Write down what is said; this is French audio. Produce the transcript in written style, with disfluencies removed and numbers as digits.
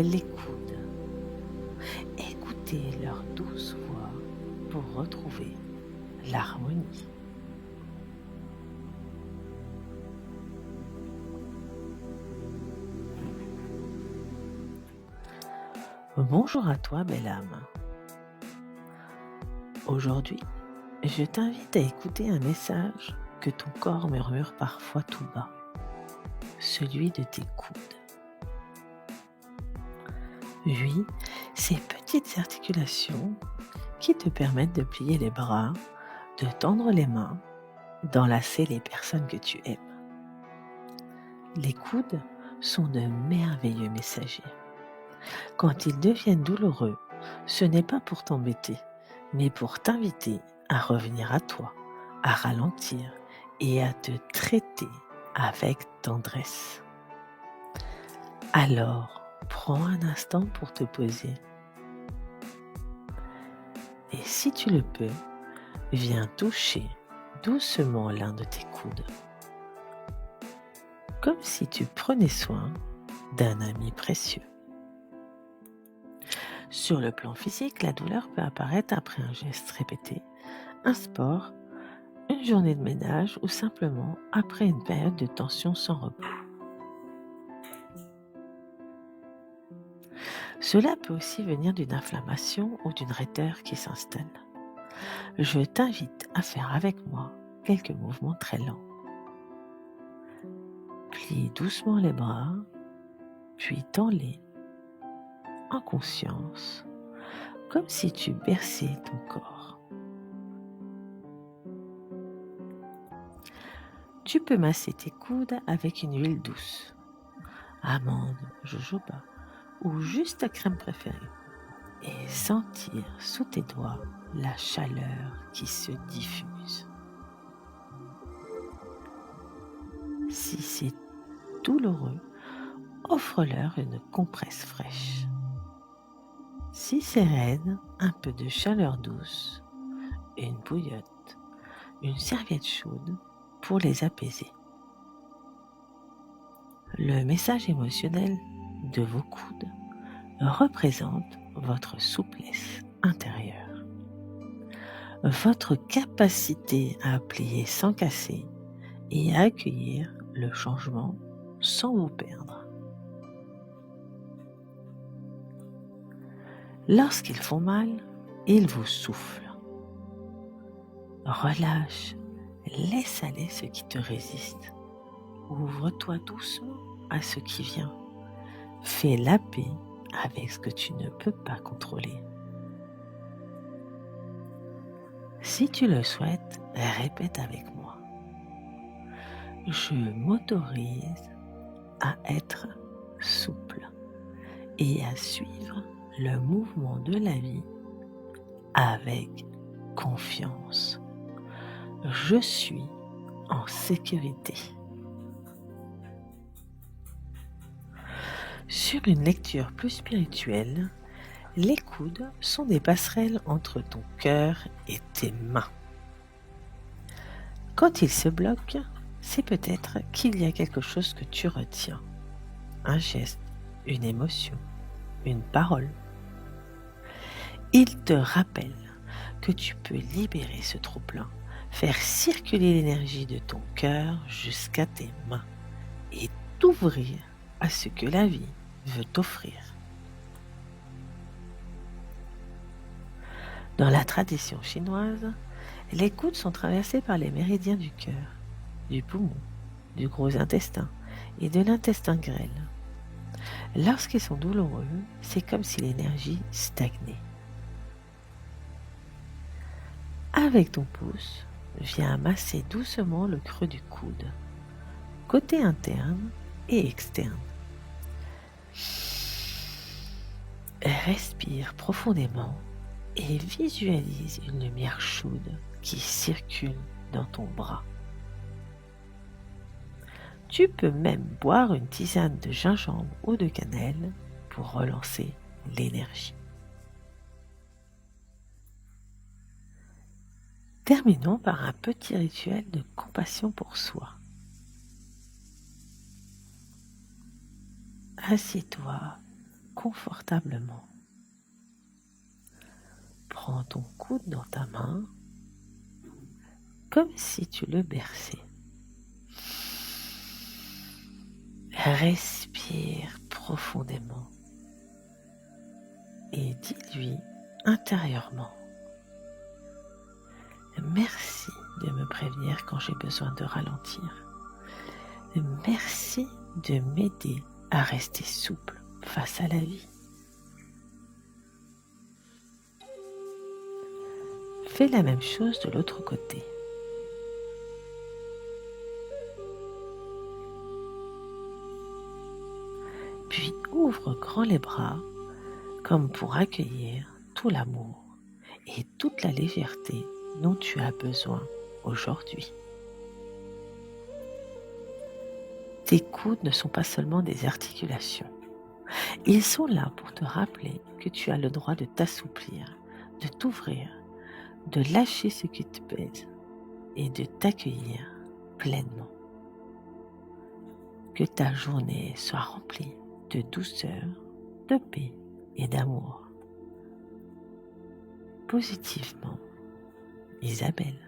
les coudes. Écoutez leur douce voix pour retrouver l'harmonie. Bonjour à toi, belle âme. Aujourd'hui, je t'invite à écouter un message que ton corps murmure parfois tout bas, celui de tes coudes. Oui, ces petites articulations qui te permettent de plier les bras, de tendre les mains, d'enlacer les personnes que tu aimes. Les coudes sont de merveilleux messagers. Quand ils deviennent douloureux, ce n'est pas pour t'embêter, mais pour t'inviter à revenir à toi, à ralentir et à te traiter avec tendresse. Alors, prends un instant pour te poser. Et si tu le peux, viens toucher doucement l'un de tes coudes, comme si tu prenais soin d'un ami précieux. Sur le plan physique, la douleur peut apparaître après un geste répété, un sport, une journée de ménage ou simplement après une période de tension sans repos. Cela peut aussi venir d'une inflammation ou d'une raideur qui s'installe. Je t'invite à faire avec moi quelques mouvements très lents. Plie doucement les bras, puis tends-les en conscience, comme si tu berçais ton corps. Tu peux masser tes coudes avec une huile douce, amande, jojoba ou juste ta crème préférée et sentir sous tes doigts la chaleur qui se diffuse. Si c'est douloureux, offre-leur une compresse fraîche. Si c'est raide, un peu de chaleur douce, une bouillotte, une serviette chaude pour les apaiser. Le message émotionnel de vos coudes représente votre souplesse intérieure, votre capacité à plier sans casser et à accueillir le changement sans vous perdre. Lorsqu'ils font mal, ils vous soufflent. Relâche, laisse aller ce qui te résiste. Ouvre-toi doucement à ce qui vient. Fais la paix avec ce que tu ne peux pas contrôler. Si tu le souhaites, répète avec moi. Je m'autorise à être souple et à suivre le mouvement de la vie avec confiance. Je suis en sécurité. Sur une lecture plus spirituelle, les coudes sont des passerelles entre ton cœur et tes mains. Quand ils se bloquent, c'est peut-être qu'il y a quelque chose que tu retiens. Un geste, une émotion, une parole. Ils te rappellent que tu peux libérer ce trop-plein, faire circuler l'énergie de ton cœur jusqu'à tes mains et t'ouvrir à ce que la vie veut t'offrir. Dans la tradition chinoise, les coudes sont traversés par les méridiens du cœur, du poumon, du gros intestin et de l'intestin grêle. Lorsqu'ils sont douloureux, c'est comme si l'énergie stagnait. Avec ton pouce, viens masser doucement le creux du coude, côté interne et externe. Respire profondément et visualise une lumière chaude qui circule dans ton bras. Tu peux même boire une tisane de gingembre ou de cannelle pour relancer l'énergie. Terminons par un petit rituel de compassion pour soi. Assieds-toi confortablement. Prends ton coude dans ta main comme si tu le berçais. Respire profondément et dis-lui intérieurement: merci de me prévenir quand j'ai besoin de ralentir. Merci de m'aider à rester souple face à la vie. Fais la même chose de l'autre côté. Puis ouvre grand les bras comme pour accueillir tout l'amour et toute la légèreté dont tu as besoin aujourd'hui. Tes coudes ne sont pas seulement des articulations. Ils sont là pour te rappeler que tu as le droit de t'assouplir, de t'ouvrir, de lâcher ce qui te pèse et de t'accueillir pleinement. Que ta journée soit remplie de douceur, de paix et d'amour. Positivement, Isabelle.